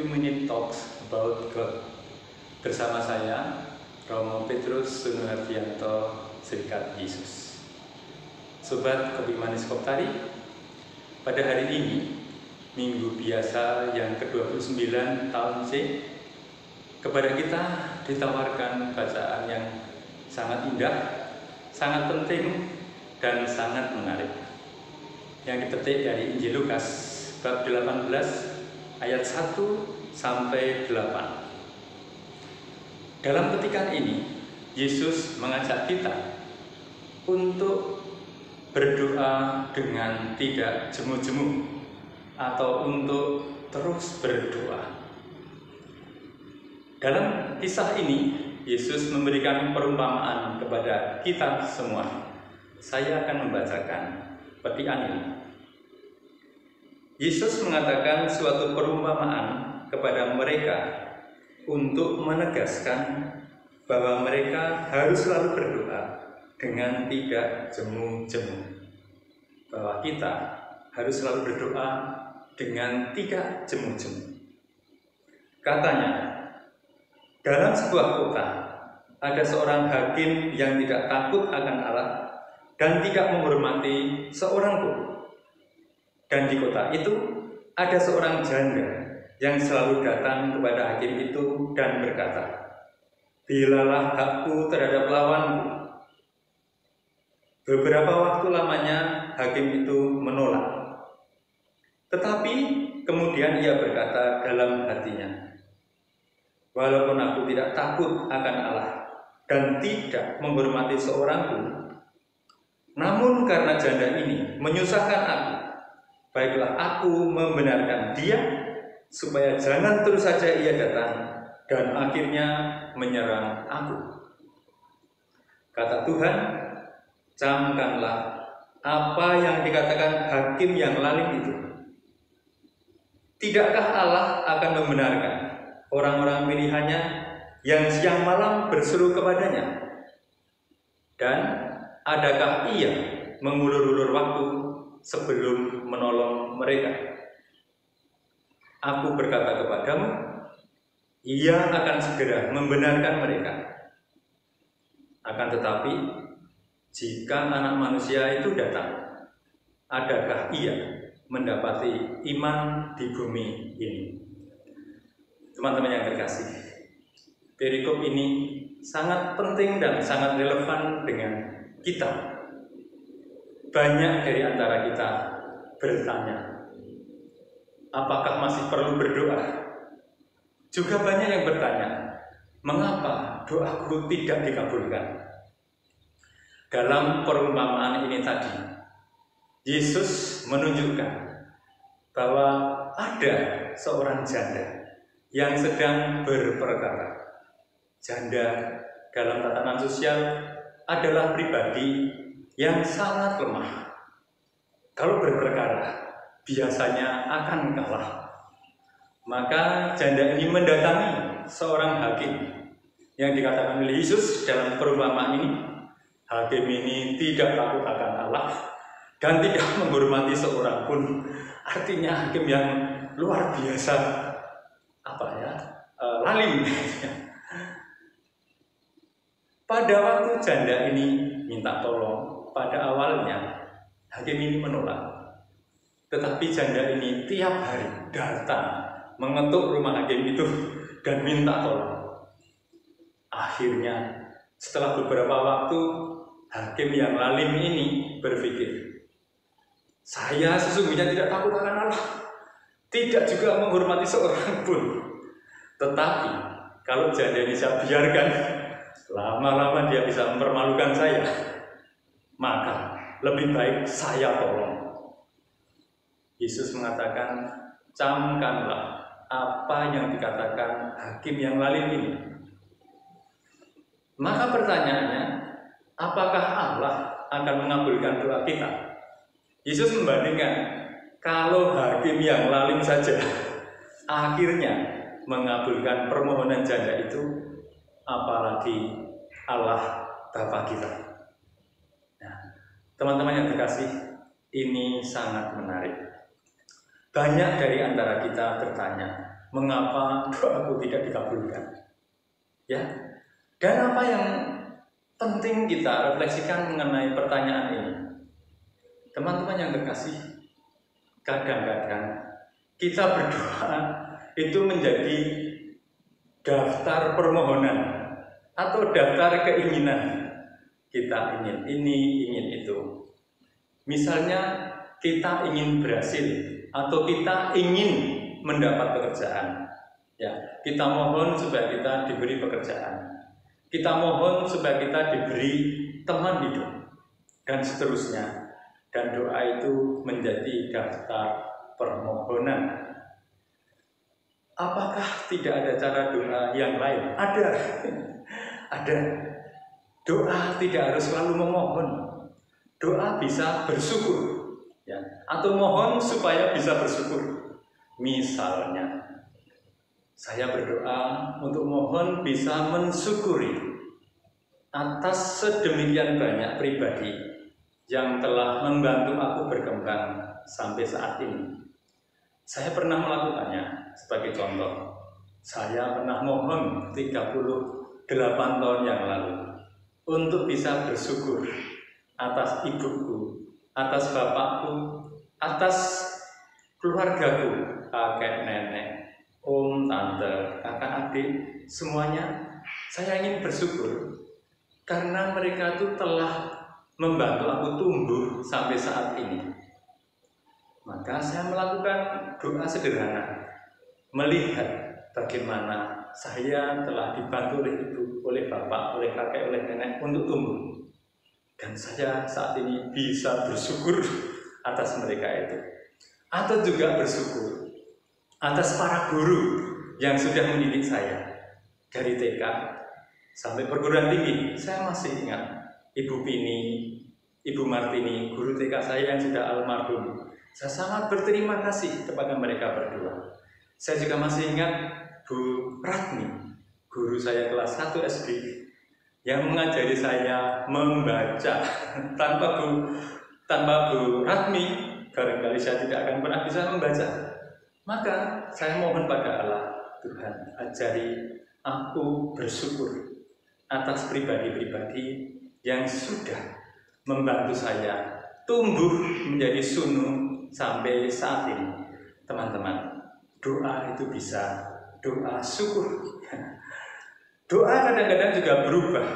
few minute talks about God. Bersama saya, Romo Petrus Sunuhardianto, Serikat Yesus. Sobat Kopi Manis Koptari, pada hari ini, Minggu biasa yang ke-29 tahun C, kepada kita ditawarkan bacaan yang sangat indah, sangat penting, dan sangat menarik. Yang dipetik dari Injil Lukas, bab 18, ayat 1 sampai 8. Dalam petikan ini, Yesus mengajak kita untuk berdoa dengan tidak jemu-jemu atau untuk terus berdoa. Dalam kisah ini, Yesus memberikan perumpamaan kepada kita semua. Saya akan membacakan petikan ini. Yesus mengatakan suatu perumpamaan kepada mereka untuk menegaskan bahwa mereka harus selalu berdoa dengan tidak jemu-jemu. Bahwa kita harus selalu berdoa dengan tidak jemu-jemu. Katanya, dalam sebuah kota ada seorang hakim yang tidak takut akan Allah dan tidak menghormati seorang pun. Dan di kota itu ada seorang janda yang selalu datang kepada hakim itu dan berkata, "Bilalah hakku terhadap lawanku." Beberapa waktu lamanya hakim itu menolak. Tetapi kemudian ia berkata dalam hatinya, "Walaupun aku tidak takut akan Allah dan tidak menghormati seorang pun, namun karena janda ini menyusahkan aku, baiklah aku membenarkan dia, supaya jangan terus saja ia datang dan akhirnya menyerang aku." Kata Tuhan, "Camkanlah apa yang dikatakan hakim yang lalim itu. Tidakkah Allah akan membenarkan orang-orang pilihannya yang siang malam berseru kepadanya? Dan adakah ia mengulur-ulur waktu sebelum menolong mereka? Aku berkata kepadamu, ia akan segera membenarkan mereka. Akan tetapi, jika Anak Manusia itu datang, adakah ia mendapati iman di bumi ini?" Teman-teman yang terkasih, perikop ini sangat penting dan sangat relevan dengan kita. Banyak dari antara kita bertanya, apakah masih perlu berdoa? Juga banyak yang bertanya, mengapa doaku tidak dikabulkan? Dalam perumpamaan ini tadi, Yesus menunjukkan bahwa ada seorang janda yang sedang berperkara. Janda dalam tatanan sosial adalah pribadi yang sangat lemah. Kalau berperkara, biasanya akan kalah. Maka janda ini mendatangi seorang hakim yang dikatakan oleh Yesus dalam perumpamaan ini. Hakim ini tidak takut akan Allah dan tidak menghormati seorang pun. Artinya hakim yang luar biasa, lalim. Pada waktu janda ini minta tolong, pada awalnya hakim ini menolak. Tetapi janda ini tiap hari datang mengetuk rumah hakim itu dan minta tolong. Akhirnya setelah beberapa waktu, hakim yang lalim ini berpikir, saya sesungguhnya tidak takut akan Allah, tidak juga menghormati seorang pun. Tetapi kalau janda ini saya biarkan, lama-lama dia bisa mempermalukan saya. Maka lebih baik saya tolong. Yesus mengatakan, camkanlah apa yang dikatakan hakim yang lalim ini. Maka pertanyaannya, apakah Allah akan mengabulkan doa kita? Yesus membandingkan, kalau hakim yang lalim saja akhirnya mengabulkan permohonan janda itu, apalagi Allah Bapa kita. Nah, teman-teman yang terkasih, ini sangat menarik. Banyak dari antara kita bertanya, mengapa doaku tidak dikabulkan? Ya, dan apa yang penting kita refleksikan mengenai pertanyaan ini? Teman-teman yang terkasih, kadang-kadang kita berdoa itu menjadi daftar permohonan atau daftar keinginan. Kita ingin ini, ingin itu. Misalnya kita ingin berhasil atau kita ingin mendapat pekerjaan. Ya, kita mohon supaya kita diberi pekerjaan. Kita mohon supaya kita diberi teman hidup dan seterusnya. Dan doa itu menjadi daftar permohonan. Apakah tidak ada cara doa yang lain? Ada. Ada. Doa tidak harus selalu memohon. Doa bisa bersyukur. Ya, atau mohon supaya bisa bersyukur. Misalnya, saya berdoa untuk mohon bisa mensyukuri atas sedemikian banyak pribadi yang telah membantu aku berkembang sampai saat ini. Saya pernah melakukannya. Sebagai contoh, saya pernah mohon 38 tahun yang lalu untuk bisa bersyukur atas ibuku, atas bapakku, atas keluargaku, kakek, nenek, om, tante, kakak, adik, semuanya saya ingin bersyukur karena mereka itu telah membantu aku tumbuh sampai saat ini. Maka saya melakukan doa sederhana, melihat bagaimana saya telah dibantu oleh ibu, oleh bapak, oleh kakek, oleh nenek untuk tumbuh. Dan saya saat ini bisa bersyukur atas mereka itu. Atau juga bersyukur atas para guru yang sudah mendidik saya dari TK sampai perguruan tinggi. Saya masih ingat Ibu Pini, Ibu Martini, guru TK saya yang sudah almarhum. Saya sangat berterima kasih kepada mereka berdua. Saya juga masih ingat Bu Ratmi, guru saya kelas 1 SD, yang mengajari saya membaca. Tanpa Bu Ratmi, barangkali saya tidak akan pernah bisa membaca. Maka saya mohon pada Allah, Tuhan, ajari aku bersyukur atas pribadi-pribadi yang sudah membantu saya tumbuh menjadi sunu sampai saat ini. Teman-teman, doa itu bisa doa syukur. Doa kadang-kadang juga berubah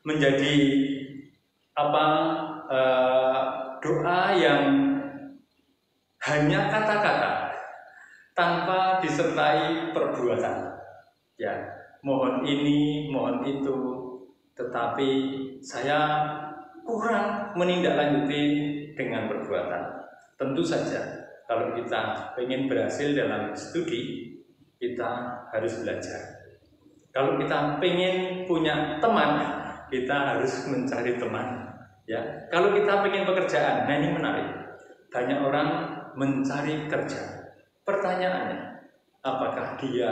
menjadi doa yang hanya kata-kata tanpa disertai perbuatan. Ya, mohon ini, mohon itu, tetapi saya kurang menindaklanjuti dengan perbuatan. Tentu saja, kalau kita ingin berhasil dalam studi, kita harus belajar. Kalau kita ingin punya teman, kita harus mencari teman. Ya, kalau kita ingin pekerjaan, nah ini menarik. Banyak orang mencari kerja. Pertanyaannya, apakah dia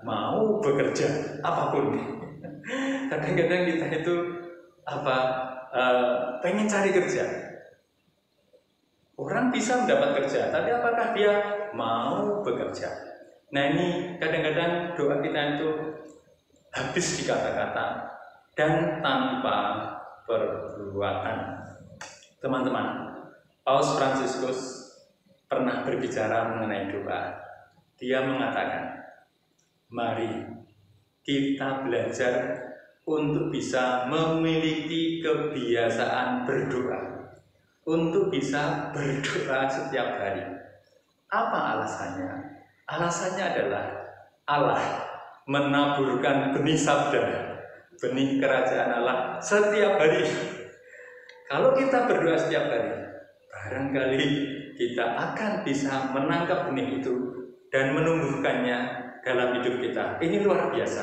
mau bekerja apapun? Kadang-kadang kita itu pengen cari kerja. Orang bisa mendapat kerja, tapi apakah dia mau bekerja? Nah ini kadang-kadang doa kita itu habis di kata-kata dan tanpa perbuatan. Teman-teman, Paus Fransiskus pernah berbicara mengenai doa. Dia mengatakan, mari kita belajar untuk bisa memiliki kebiasaan berdoa, untuk bisa berdoa setiap hari. Apa alasannya? Alasannya adalah Allah menaburkan benih sabda, benih kerajaan Allah setiap hari. Kalau kita berdoa setiap hari, barangkali kita akan bisa menangkap benih itu dan menumbuhkannya dalam hidup kita. Ini luar biasa.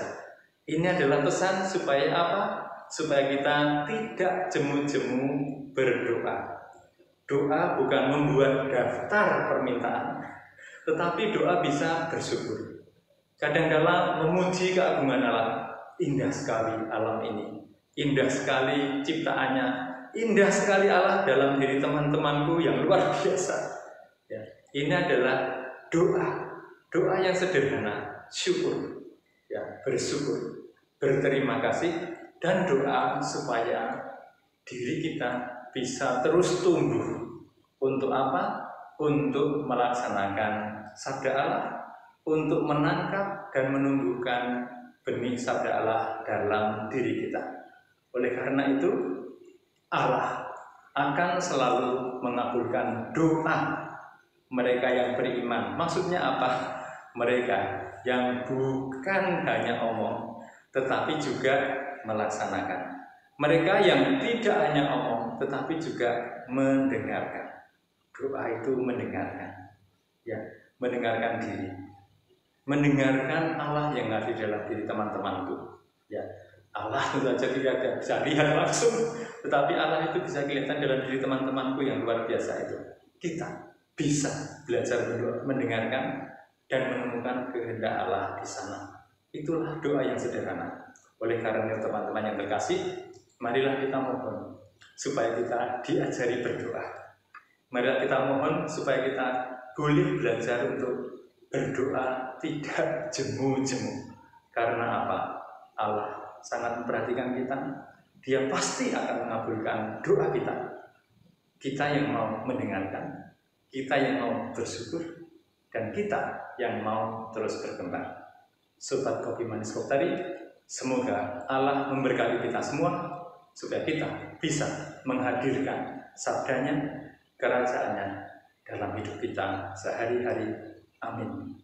Ini adalah pesan supaya apa? Supaya kita tidak jemu-jemu berdoa. Doa bukan membuat daftar permintaan, tetapi doa bisa bersyukur. Kadang-kala memuji keagungan Allah. Indah sekali alam ini, indah sekali ciptaannya, indah sekali Allah dalam diri teman-temanku yang luar biasa. Ya. Ini adalah doa yang sederhana, syukur, ya, bersyukur, berterima kasih, dan doa supaya diri kita bisa terus tumbuh. Untuk apa? Untuk melaksanakan sabda Allah, untuk menangkap dan menumbuhkan benih sabda Allah dalam diri kita. Oleh karena itu, Allah akan selalu mengabulkan doa mereka yang beriman. Maksudnya apa? Mereka yang bukan hanya omong, tetapi juga melaksanakan. Mereka yang tidak hanya omong, tetapi juga mendengarkan. Doa itu mendengarkan, ya, mendengarkan diri, mendengarkan Allah yang ada dalam diri teman-temanku. Ya, Allah tentu saja tidak bisa lihat langsung, tetapi Allah itu bisa kelihatan dalam diri teman-temanku yang luar biasa itu. Kita bisa belajar berdoa, mendengarkan dan menemukan kehendak Allah di sana. Itulah doa yang sederhana. Oleh karena teman-teman yang terkasih, marilah kita mohon supaya kita diajari berdoa. Marilah kita mohon supaya kita boleh belajar untuk berdoa tidak jemu-jemu. Karena apa? Allah sangat memperhatikan kita. Dia pasti akan mengabulkan doa kita. Kita yang mau mendengarkan, kita yang mau bersyukur, dan kita yang mau terus berkembang. Sobat Kopi Manis Koptari, semoga Allah memberkati kita semua supaya kita bisa menghadirkan sabdanya, kerajaannya dalam hidup kita sehari-hari. Amin.